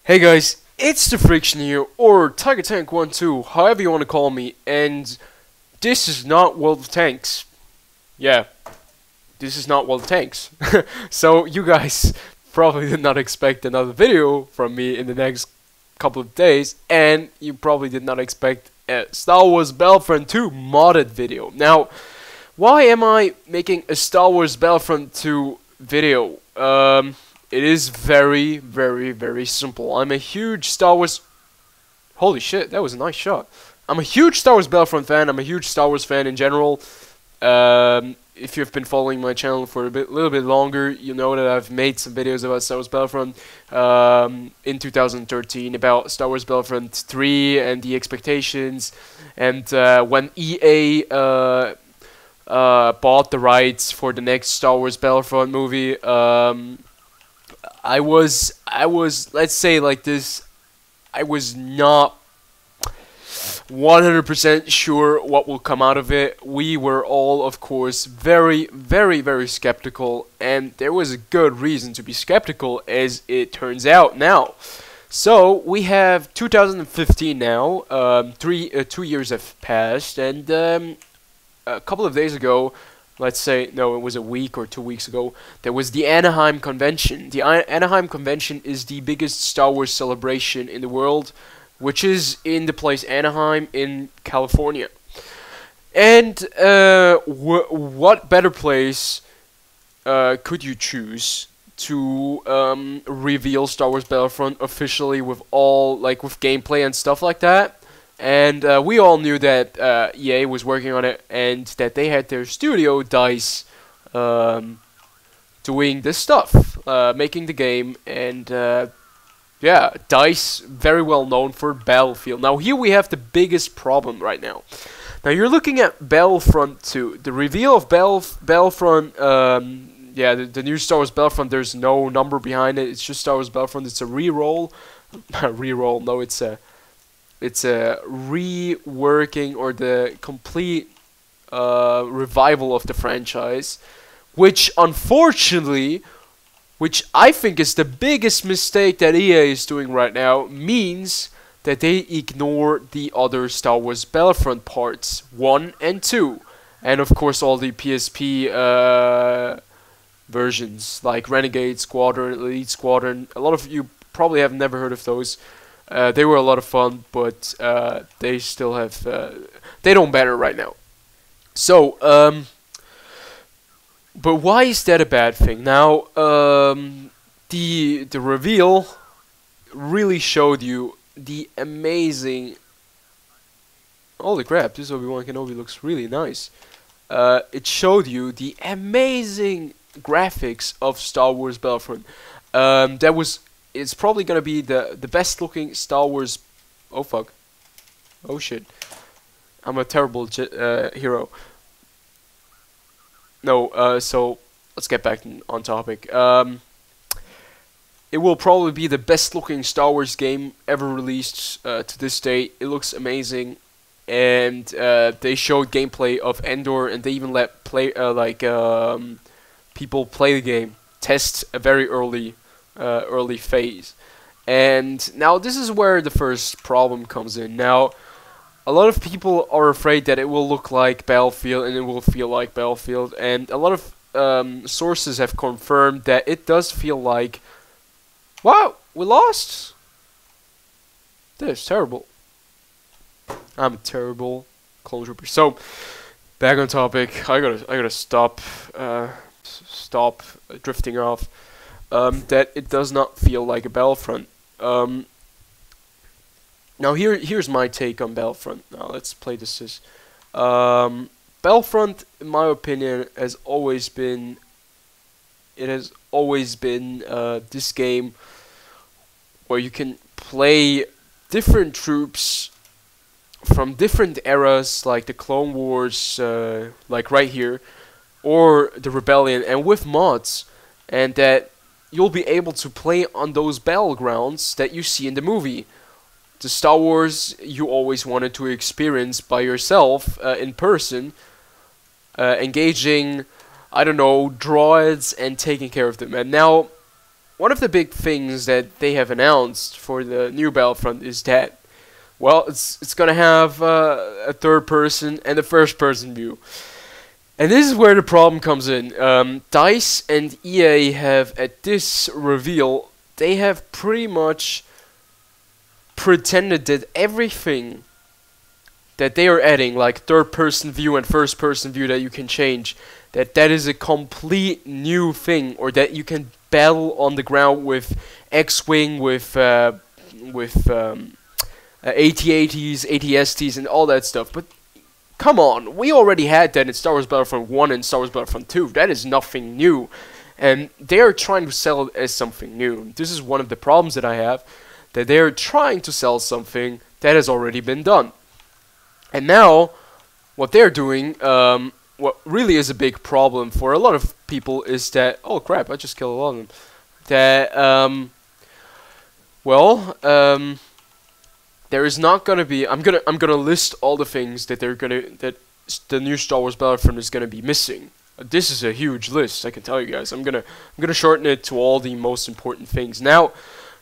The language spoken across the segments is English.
Hey guys, it's TheFrXion here, or Tiger Tank 12, however you want to call me, and this is not World of Tanks. Yeah, this is not World of Tanks. So you guys probably did not expect another video from me in the next couple of days, and you probably did not expect a Star Wars Battlefront 2 modded video. Now, why am I making a Star Wars Battlefront 2 video? It is very, very, very simple. I'm a huge Star Wars... Holy shit, that was a nice shot. I'm a huge Star Wars Battlefront fan. I'm a huge Star Wars fan in general. If you've been following my channel for a little bit longer, you know that I've made some videos about Star Wars Battlefront in 2013 about Star Wars Battlefront 3 and the expectations. And when EA bought the rights for the next Star Wars Battlefront movie, I was, let's say like this, I was not 100% sure what will come out of it. We were all, of course, very, very, very skeptical, and there was a good reason to be skeptical, as it turns out now. So, we have 2015 now, 2 years have passed, and a couple of days ago, let's say, no, it was a week or 2 weeks ago, there was the Anaheim Convention. The Anaheim Convention is the biggest Star Wars celebration in the world, which is in the place Anaheim in California. And what better place could you choose to reveal Star Wars Battlefront officially with all, like, with gameplay and stuff like that? And we all knew that EA was working on it, and that they had their studio, DICE, doing this stuff, making the game, and yeah, DICE, very well known for Battlefield. Now here we have the biggest problem right now. Now you're looking at Battlefront 2. The reveal of Battlefront, yeah, the new Star Wars Battlefront, there's no number behind it, it's just Star Wars Battlefront, it's a re-roll. Re-roll, no, it's a reworking or the complete revival of the franchise, which unfortunately, which I think is the biggest mistake that EA is doing right now, means that they ignore the other Star Wars Battlefront parts, 1 and 2, and of course all the PSP versions, like Renegade Squadron, Elite Squadron. A lot of you probably have never heard of those. They were a lot of fun, but they still have... they don't matter right now. So, but why is that a bad thing? Now, the reveal really showed you the amazing... Holy crap, this Obi-Wan Kenobi looks really nice. It showed you the amazing graphics of Star Wars Battlefront. That was... It's probably gonna be the best looking Star Wars... Oh fuck. Oh shit. I'm a terrible hero. No, so let's get back on topic. It will probably be the best looking Star Wars game ever released to this date. It looks amazing, and they showed gameplay of Endor, and they even let people play the game, test a very early phase. And now this is where the first problem comes in. Now, a lot of people are afraid that it will look like Battlefield and it will feel like Battlefield, and a lot of sources have confirmed that it does feel like, wow, we lost. This is terrible. I'm a terrible clone trooper. So, back on topic. I gotta stop drifting off. That it does not feel like a Battlefront. Now here's my take on Battlefront. Now let's play this. Battlefront, in my opinion, has always been. It has always been this game where you can play different troops from different eras, like the Clone Wars, like right here, or the Rebellion, and with mods, and that you'll be able to play on those battlegrounds that you see in the movie. The Star Wars you always wanted to experience by yourself, in person, engaging, I don't know, droids and taking care of them. And now, one of the big things that they have announced for the new Battlefront is that, well, it's gonna have a third person and a first person view. And this is where the problem comes in. DICE and EA have, at this reveal, they have pretty much pretended that everything that they are adding, like third person view and first person view that you can change, that is a complete new thing, or that you can battle on the ground with X-Wing, with AT-ATs, AT-STs, and all that stuff. But come on, we already had that in Star Wars Battlefront 1 and Star Wars Battlefront 2. That is nothing new. And they are trying to sell it as something new. This is one of the problems that I have, that they are trying to sell something that has already been done. And now, what they're doing, what really is a big problem for a lot of people is that, oh crap, I just killed a lot of them. That, there is not gonna be. I'm gonna list all the things that that the new Star Wars Battlefront is gonna be missing. This is a huge list, I can tell you guys. I'm gonna shorten it to all the most important things. Now,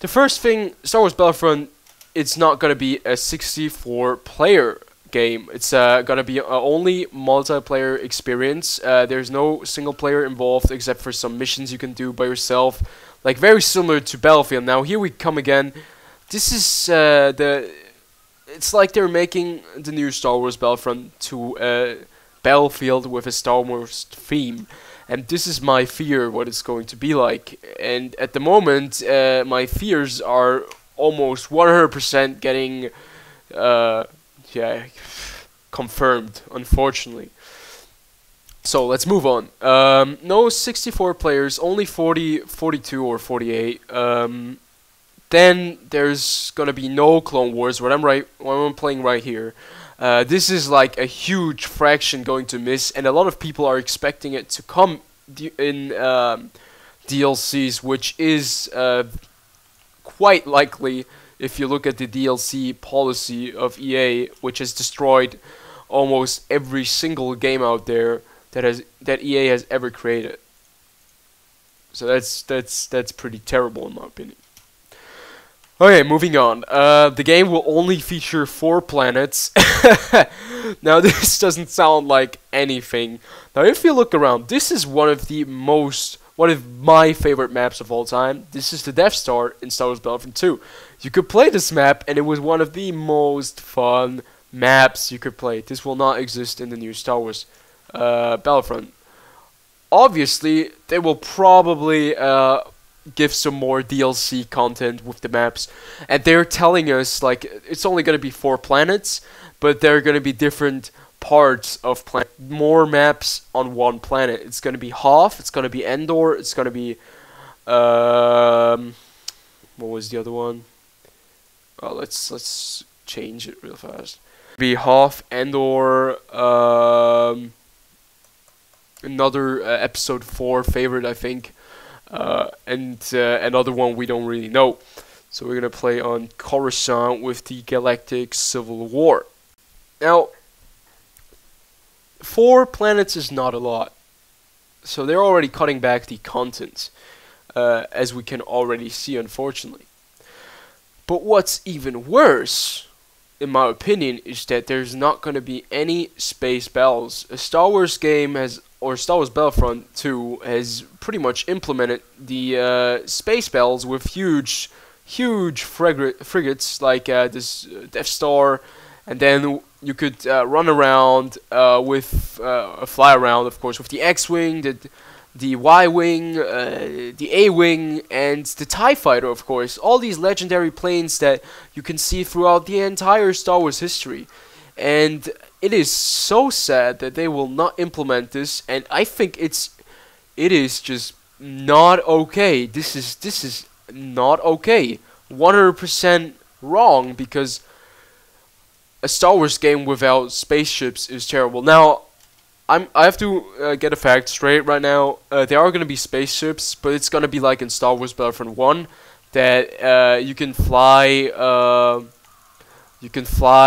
the first thing, Star Wars Battlefront, it's not gonna be a 64-player game. It's gonna be only multiplayer experience. There's no single player involved except for some missions you can do by yourself, like very similar to Battlefield. Now here we come again. This is it's like they're making the new Star Wars Battlefront to Battlefield with a Star Wars theme, and this is my fear what it's going to be like. And at the moment, my fears are almost 100% getting confirmed, unfortunately. So let's move on. No 64 players, only 40, 42 or 48. Then there's gonna be no Clone Wars. What I'm playing right here. This is like a huge fraction going to miss, and a lot of people are expecting it to come in DLCs, which is quite likely if you look at the DLC policy of EA, which has destroyed almost every single game out there that EA has ever created. So that's pretty terrible in my opinion. Okay, moving on. The game will only feature 4 planets. Now, this doesn't sound like anything. Now, if you look around, this is one of my favorite maps of all time. This is the Death Star in Star Wars Battlefront 2. You could play this map, and it was one of the most fun maps you could play. This will not exist in the new Star Wars Battlefront. Obviously, they will probably give some more DLC content with the maps, and they're telling us like it's only going to be 4 planets, but there are going to be different parts of more maps on one planet. It's going to be Hoth, it's going to be Endor, it's going to be what was the other one? Oh, let's change it real fast. Be Hoth, Endor, another episode 4 favorite, I think. And another one we don't really know. So we're gonna play on Coruscant with the Galactic Civil War. Now, 4 planets is not a lot, so they're already cutting back the content, as we can already see, unfortunately. But what's even worse, in my opinion, is that there's not gonna be any space battles. A Star Wars game or Star Wars Battlefront 2 has pretty much implemented the space battles with huge frigates like this Death Star, and then you could run around with fly around, of course, with the X-Wing, the Y-Wing, the A-Wing, and the TIE Fighter, of course. All these legendary planes that you can see throughout the entire Star Wars history. And it is so sad that they will not implement this, and I think it is just not okay. This is not okay. 100% wrong, because a Star Wars game without spaceships is terrible. Now, I have to get a fact straight right now. There are going to be spaceships, but it's going to be like in Star Wars Battlefront 1, that you can fly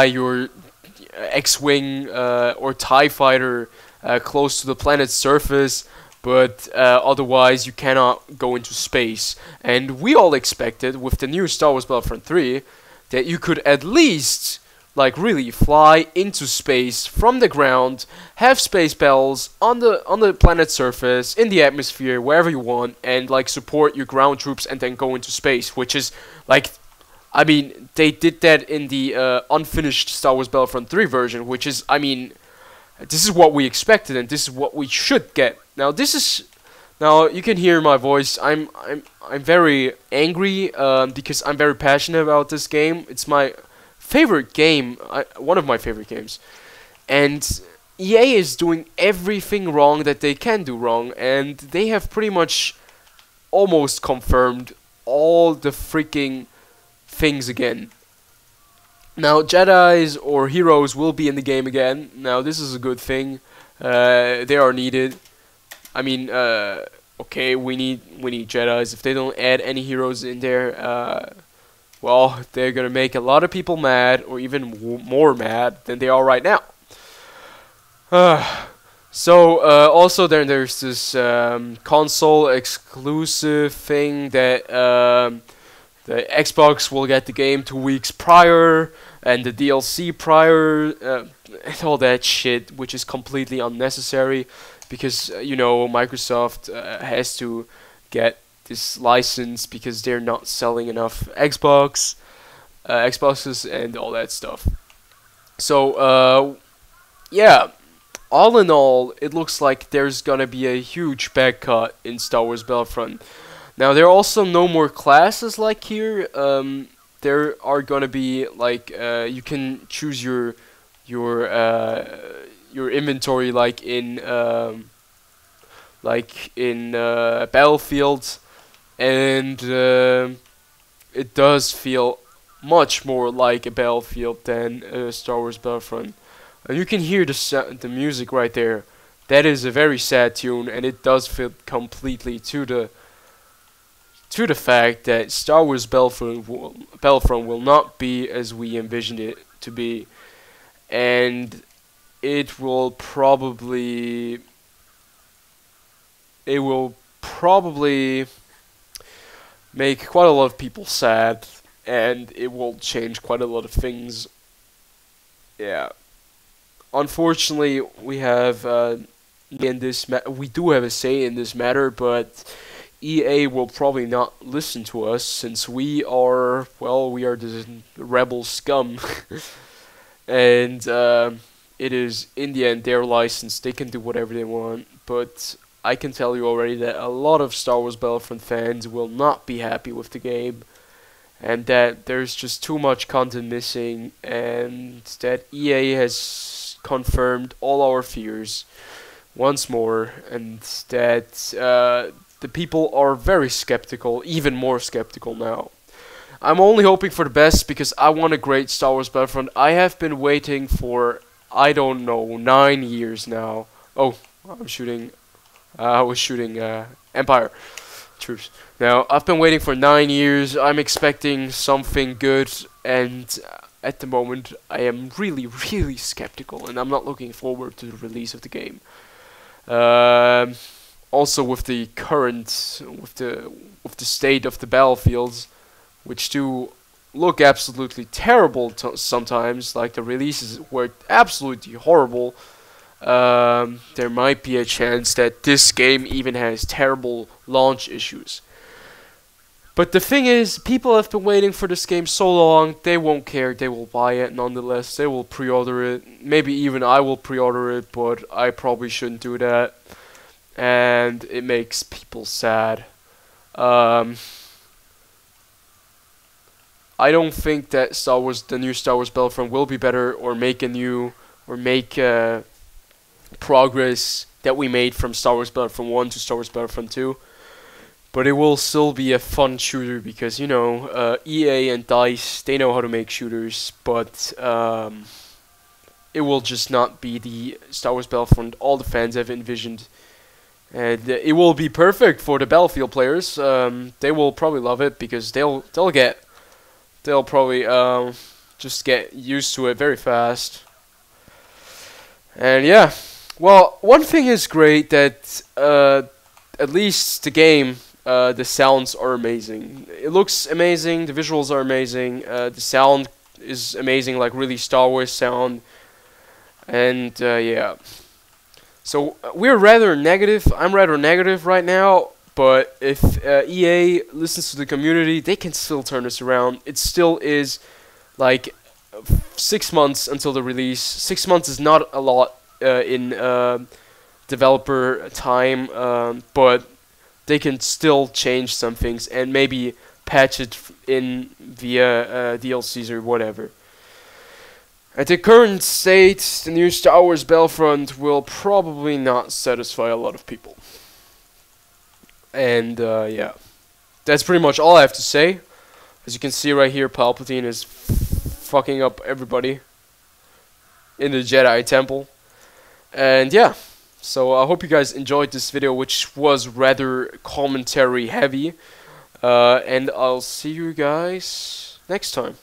your X-Wing or TIE Fighter close to the planet's surface, but otherwise you cannot go into space. And we all expected with the new Star Wars Battlefront 3 that you could at least like really fly into space from the ground, have space battles on the planet's surface, in the atmosphere, wherever you want, and like support your ground troops and then go into space, which is like, I mean, they did that in the unfinished Star Wars Battlefront 3 version, which is, I mean, this is what we expected and this is what we should get. Now you can hear my voice. I'm very angry because I'm very passionate about this game. It's my favorite game, one of my favorite games, and EA is doing everything wrong that they can do wrong, and they have pretty much almost confirmed all the freaking things again. Now, Jedis or heroes will be in the game again. Now, this is a good thing. They are needed. I mean, okay, we need Jedis. If they don't add any heroes in there, well, they're gonna make a lot of people mad, or even more mad than they are right now. Also there's this console exclusive thing that the Xbox will get the game 2 weeks prior, and the DLC prior, and all that shit, which is completely unnecessary, because you know, Microsoft has to get this license because they're not selling enough Xboxes and all that stuff. So yeah, all in all, it looks like there's gonna be a huge back cut in Star Wars Battlefront. Now, there are also no more classes like here. There are gonna be like you can choose your inventory like in Battlefield, and it does feel much more like a Battlefield than Star Wars Battlefront. And you can hear the music right there. That is a very sad tune, and it does fit completely to the fact that Star Wars Battlefront will not be as we envisioned it to be, and it will probably make quite a lot of people sad, and it will change quite a lot of things. Yeah. Unfortunately, we have we do have a say in this matter, but EA will probably not listen to us, since we are the rebel scum, and it is in the end their license. They can do whatever they want, but I can tell you already that a lot of Star Wars Battlefront fans will not be happy with the game, and that there's just too much content missing, and that EA has confirmed all our fears once more, and that the people are very skeptical, even more skeptical now. I'm only hoping for the best, because I want a great Star Wars Battlefront. I have been waiting for, I don't know, 9 years now. Oh, I was shooting Empire troops. Now, I've been waiting for 9 years. I'm expecting something good, and at the moment I am really, really skeptical, and I'm not looking forward to the release of the game. Also, with the state of the battlefields, which do look absolutely terrible sometimes, like the releases were absolutely horrible. There might be a chance that this game even has terrible launch issues. But the thing is, people have been waiting for this game so long, they won't care, they will buy it nonetheless, they will pre-order it. Maybe even I will pre-order it, but I probably shouldn't do that. And it makes people sad. I don't think that the new Star Wars Battlefront will be better, or make progress that we made from Star Wars Battlefront 1 to Star Wars Battlefront 2. But it will still be a fun shooter, because, you know, EA and DICE, they know how to make shooters, but it will just not be the Star Wars Battlefront all the fans have envisioned. And it will be perfect for the Battlefield players. They will probably love it, because they'll probably just get used to it very fast. And yeah, Well, one thing is great that at least the game, the sounds are amazing. It looks amazing. The visuals are amazing. The sound is amazing, like really Star Wars sound. And yeah. So we're rather negative. I'm rather negative right now. But if EA listens to the community, they can still turn this around. It still is like 6 months until the release. 6 months is not a lot in developer time, but they can still change some things and maybe patch it in via DLCs or whatever. At the current state, the new Star Wars Battlefront will probably not satisfy a lot of people. And yeah, that's pretty much all I have to say. As you can see right here, Palpatine is fucking up everybody in the Jedi Temple. And yeah, so I hope you guys enjoyed this video, which was rather commentary heavy. And I'll see you guys next time.